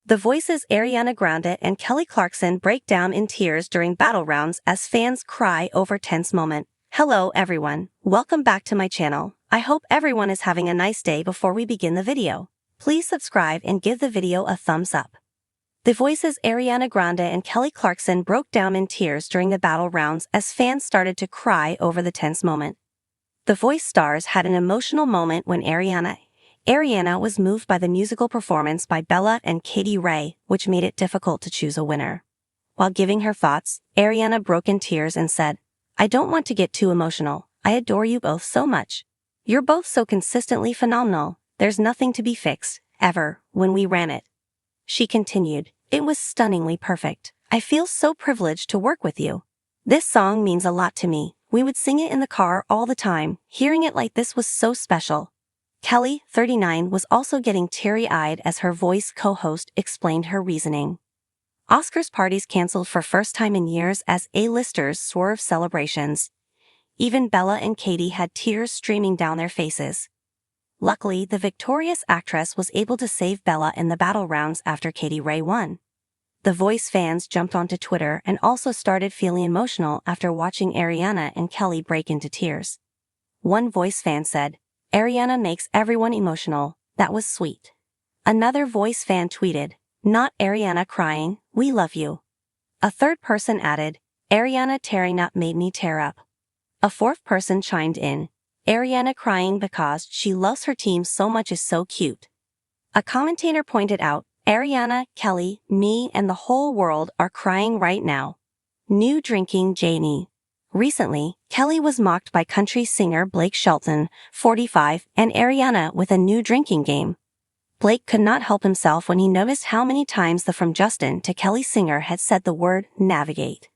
The Voice's Ariana Grande and Kelly Clarkson break down in tears during battle rounds as fans cry over tense moment. Hello everyone, welcome back to my channel. I hope everyone is having a nice day. Before we begin the video, please subscribe and give the video a thumbs up. The Voice's Ariana Grande and Kelly Clarkson broke down in tears during the battle rounds as fans started to cry over the tense moment. The Voice stars had an emotional moment when Ariana was moved by the musical performance by Bella and Katie Ray, which made it difficult to choose a winner. While giving her thoughts, Ariana broke in tears and said, "I don't want to get too emotional. I adore you both so much. You're both so consistently phenomenal. There's nothing to be fixed, ever, when we ran it." She continued, "It was stunningly perfect. I feel so privileged to work with you. This song means a lot to me. We would sing it in the car all the time. Hearing it like this was so special." Kelly, 39, was also getting teary-eyed as her Voice co-host explained her reasoning. Oscars parties canceled for first time in years as A-listers swerve celebrations. Even Bella and Katie had tears streaming down their faces. Luckily, the victorious actress was able to save Bella in the battle rounds after Katie Ray won. The Voice fans jumped onto Twitter and also started feeling emotional after watching Ariana and Kelly break into tears. One Voice fan said, "Ariana makes everyone emotional. That was sweet." Another Voice fan tweeted, "Not Ariana crying, we love you." A third person added, "Ariana tearing up made me tear up." A fourth person chimed in, "Ariana crying because she loves her team so much is so cute." A commentator pointed out, "Ariana, Kelly, me and the whole world are crying right now. New drinking Janie." Recently, Kelly was mocked by country singer Blake Shelton, 45, and Ariana with a new drinking game. Blake could not help himself when he noticed how many times the From Justin to Kelly singer had said the word navigate.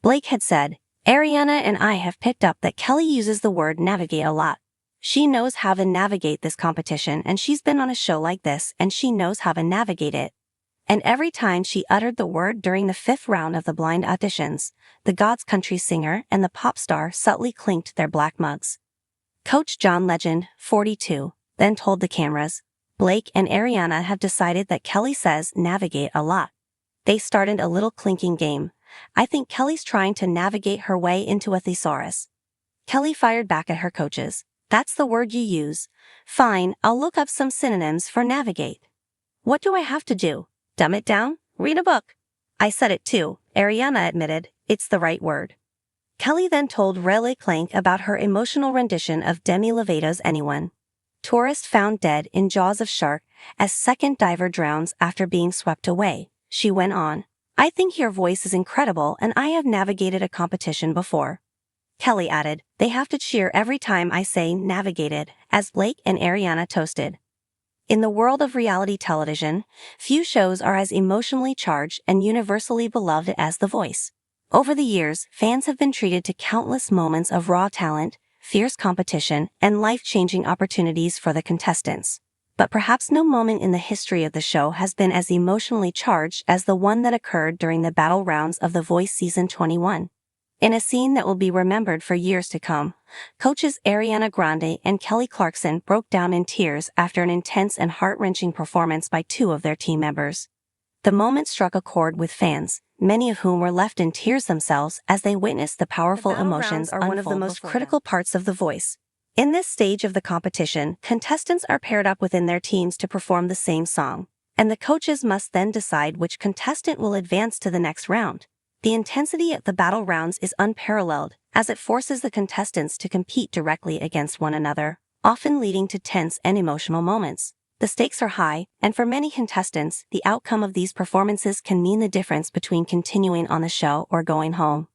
Blake had said, "Ariana and I have picked up that Kelly uses the word navigate a lot. She knows how to navigate this competition and she's been on a show like this and she knows how to navigate it." And every time she uttered the word during the 5th round of the blind auditions, the God's country singer and the pop star subtly clinked their black mugs. Coach John Legend, 42, then told the cameras, "Blake and Ariana have decided that Kelly says navigate a lot. They started a little clinking game. I think Kelly's trying to navigate her way into a thesaurus." Kelly fired back at her coaches, "That's the word you use. Fine, I'll look up some synonyms for navigate. What do I have to do? Dumb it down? Read a book." "I said it too," Ariana admitted. "It's the right word." Kelly then told Relay Clank about her emotional rendition of Demi Lovato's Anyone. Tourist found dead in jaws of shark as second diver drowns after being swept away. She went on, "I think your voice is incredible and I have navigated a competition before." Kelly added, "They have to cheer every time I say navigated," as Blake and Ariana toasted. In the world of reality television, few shows are as emotionally charged and universally beloved as The Voice. Over the years, fans have been treated to countless moments of raw talent, fierce competition, and life-changing opportunities for the contestants. But perhaps no moment in the history of the show has been as emotionally charged as the one that occurred during the battle rounds of The Voice Season 21. In a scene that will be remembered for years to come, coaches Ariana Grande and Kelly Clarkson broke down in tears after an intense and heart-wrenching performance by two of their team members. The moment struck a chord with fans, many of whom were left in tears themselves as they witnessed the powerful emotions are one of the most critical parts of The Voice. In this stage of the competition, contestants are paired up within their teams to perform the same song, and the coaches must then decide which contestant will advance to the next round. The intensity of the battle rounds is unparalleled, as it forces the contestants to compete directly against one another, often leading to tense and emotional moments. The stakes are high, and for many contestants, the outcome of these performances can mean the difference between continuing on the show or going home.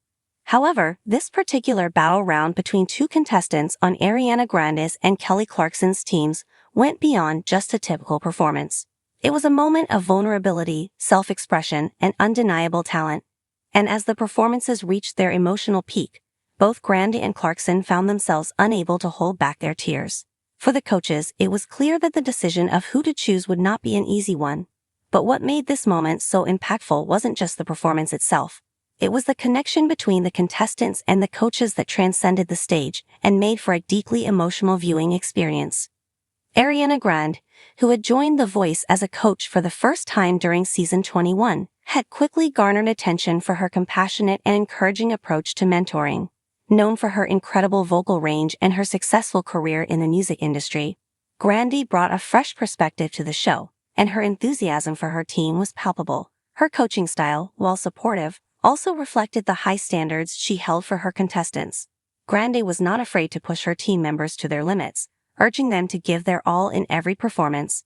However, this particular battle round between two contestants on Ariana Grande's and Kelly Clarkson's teams went beyond just a typical performance. It was a moment of vulnerability, self-expression, and undeniable talent. And as the performances reached their emotional peak, both Grande and Clarkson found themselves unable to hold back their tears. For the coaches, it was clear that the decision of who to choose would not be an easy one. But what made this moment so impactful wasn't just the performance itself. It was the connection between the contestants and the coaches that transcended the stage and made for a deeply emotional viewing experience. Ariana Grande, who had joined The Voice as a coach for the first time during season 21, had quickly garnered attention for her compassionate and encouraging approach to mentoring. Known for her incredible vocal range and her successful career in the music industry, Grande brought a fresh perspective to the show, and her enthusiasm for her team was palpable. Her coaching style, while supportive, also reflected the high standards she held for her contestants. Grande was not afraid to push her team members to their limits, urging them to give their all in every performance.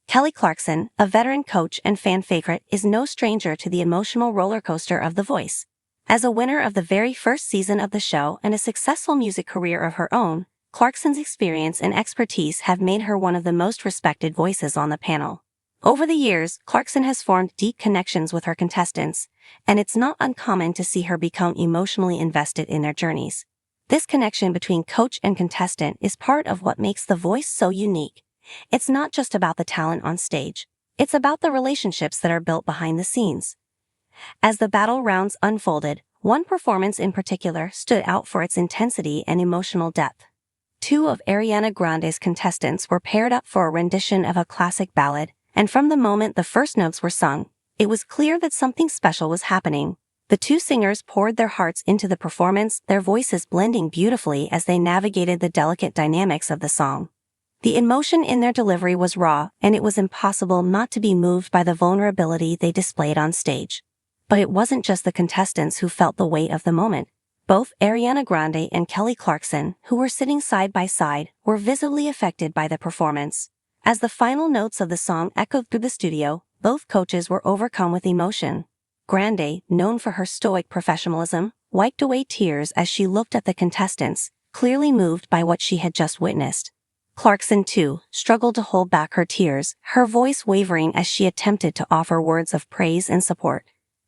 Kelly Clarkson, a veteran coach and fan favorite, is no stranger to the emotional roller coaster of The Voice. As a winner of the very first season of the show and a successful music career of her own, Clarkson's experience and expertise have made her one of the most respected voices on the panel. Over the years, Clarkson has formed deep connections with her contestants, and it's not uncommon to see her become emotionally invested in their journeys. This connection between coach and contestant is part of what makes The Voice so unique. It's not just about the talent on stage. It's about the relationships that are built behind the scenes. As the battle rounds unfolded, one performance in particular stood out for its intensity and emotional depth. Two of Ariana Grande's contestants were paired up for a rendition of a classic ballad, and from the moment the first notes were sung, it was clear that something special was happening. The two singers poured their hearts into the performance, their voices blending beautifully as they navigated the delicate dynamics of the song. The emotion in their delivery was raw, and it was impossible not to be moved by the vulnerability they displayed on stage. But it wasn't just the contestants who felt the weight of the moment. Both Ariana Grande and Kelly Clarkson, who were sitting side by side, were visibly affected by the performance. As the final notes of the song echoed through the studio, both coaches were overcome with emotion. Grande, known for her stoic professionalism, wiped away tears as she looked at the contestants, clearly moved by what she had just witnessed. Clarkson, too, struggled to hold back her tears, her voice wavering as she attempted to offer words of praise and support.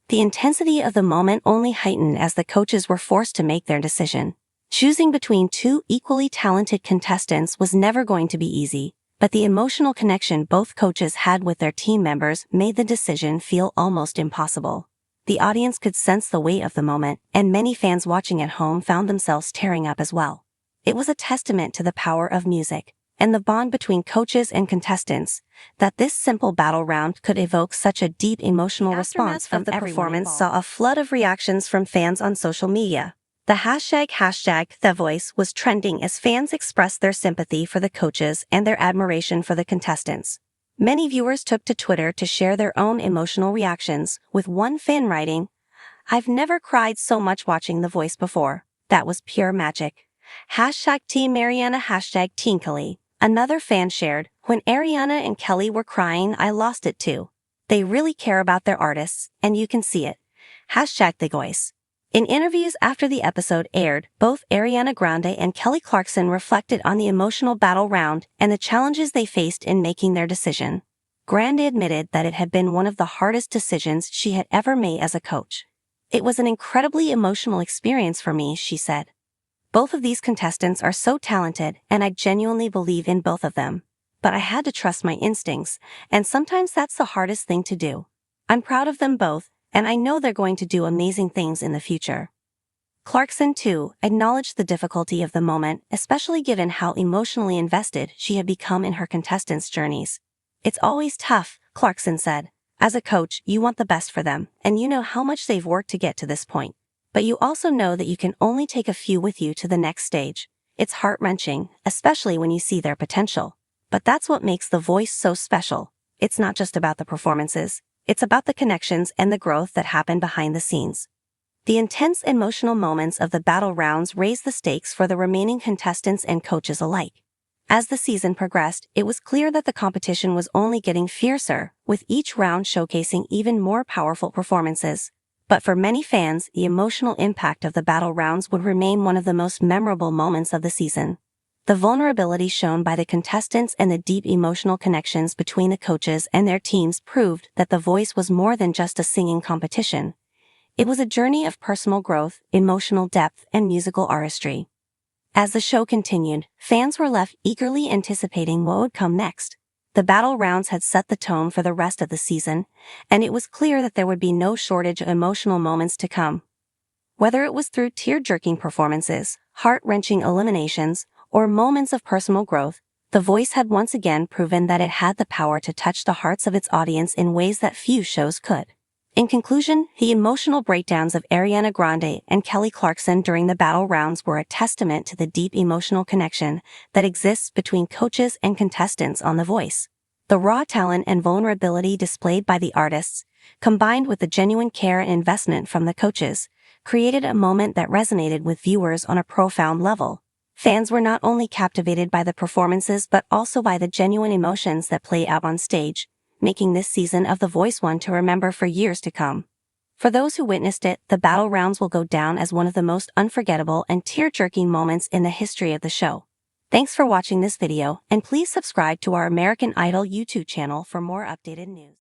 The intensity of the moment only heightened as the coaches were forced to make their decision. Choosing between two equally talented contestants was never going to be easy, but the emotional connection both coaches had with their team members made the decision feel almost impossible. The audience could sense the weight of the moment, and many fans watching at home found themselves tearing up as well. It was a testament to the power of music and the bond between coaches and contestants that this simple battle round could evoke such a deep emotional response from the performance saw a flood of reactions from fans on social media. The hashtag #TheVoice was trending as fans expressed their sympathy for the coaches and their admiration for the contestants. Many viewers took to Twitter to share their own emotional reactions, with one fan writing, "I've never cried so much watching The Voice before. That was pure magic. #Team Ariana, #Team Kelly." Another fan shared, "When Ariana and Kelly were crying, I lost it too. They really care about their artists, and you can see it. #TheVoice." In interviews after the episode aired, both Ariana Grande and Kelly Clarkson reflected on the emotional battle round and the challenges they faced in making their decision. Grande admitted that it had been one of the hardest decisions she had ever made as a coach. "It was an incredibly emotional experience for me," she said. "Both of these contestants are so talented, and I genuinely believe in both of them. But I had to trust my instincts, and sometimes that's the hardest thing to do. I'm proud of them both, and I know they're going to do amazing things in the future." Clarkson, too, acknowledged the difficulty of the moment, especially given how emotionally invested she had become in her contestants' journeys. "It's always tough," Clarkson said. "As a coach, you want the best for them, and you know how much they've worked to get to this point. But you also know that you can only take a few with you to the next stage. It's heart-wrenching, especially when you see their potential. But that's what makes The Voice so special. It's not just about the performances. It's about the connections and the growth that happen behind the scenes." The intense emotional moments of the battle rounds raised the stakes for the remaining contestants and coaches alike. As the season progressed, it was clear that the competition was only getting fiercer, with each round showcasing even more powerful performances. But for many fans, the emotional impact of the battle rounds would remain one of the most memorable moments of the season. The vulnerability shown by the contestants and the deep emotional connections between the coaches and their teams proved that The Voice was more than just a singing competition. It was a journey of personal growth, emotional depth, and musical artistry. As the show continued, fans were left eagerly anticipating what would come next. The battle rounds had set the tone for the rest of the season, and it was clear that there would be no shortage of emotional moments to come. Whether it was through tear-jerking performances, heart-wrenching eliminations, or moments of personal growth, The Voice had once again proven that it had the power to touch the hearts of its audience in ways that few shows could. In conclusion, the emotional breakdowns of Ariana Grande and Kelly Clarkson during the battle rounds were a testament to the deep emotional connection that exists between coaches and contestants on The Voice. The raw talent and vulnerability displayed by the artists, combined with the genuine care and investment from the coaches, created a moment that resonated with viewers on a profound level. Fans were not only captivated by the performances but also by the genuine emotions that play out on stage, making this season of The Voice one to remember for years to come. For those who witnessed it, the battle rounds will go down as one of the most unforgettable and tear-jerking moments in the history of the show. Thanks for watching this video, and please subscribe to our American Idol YouTube channel for more updated news.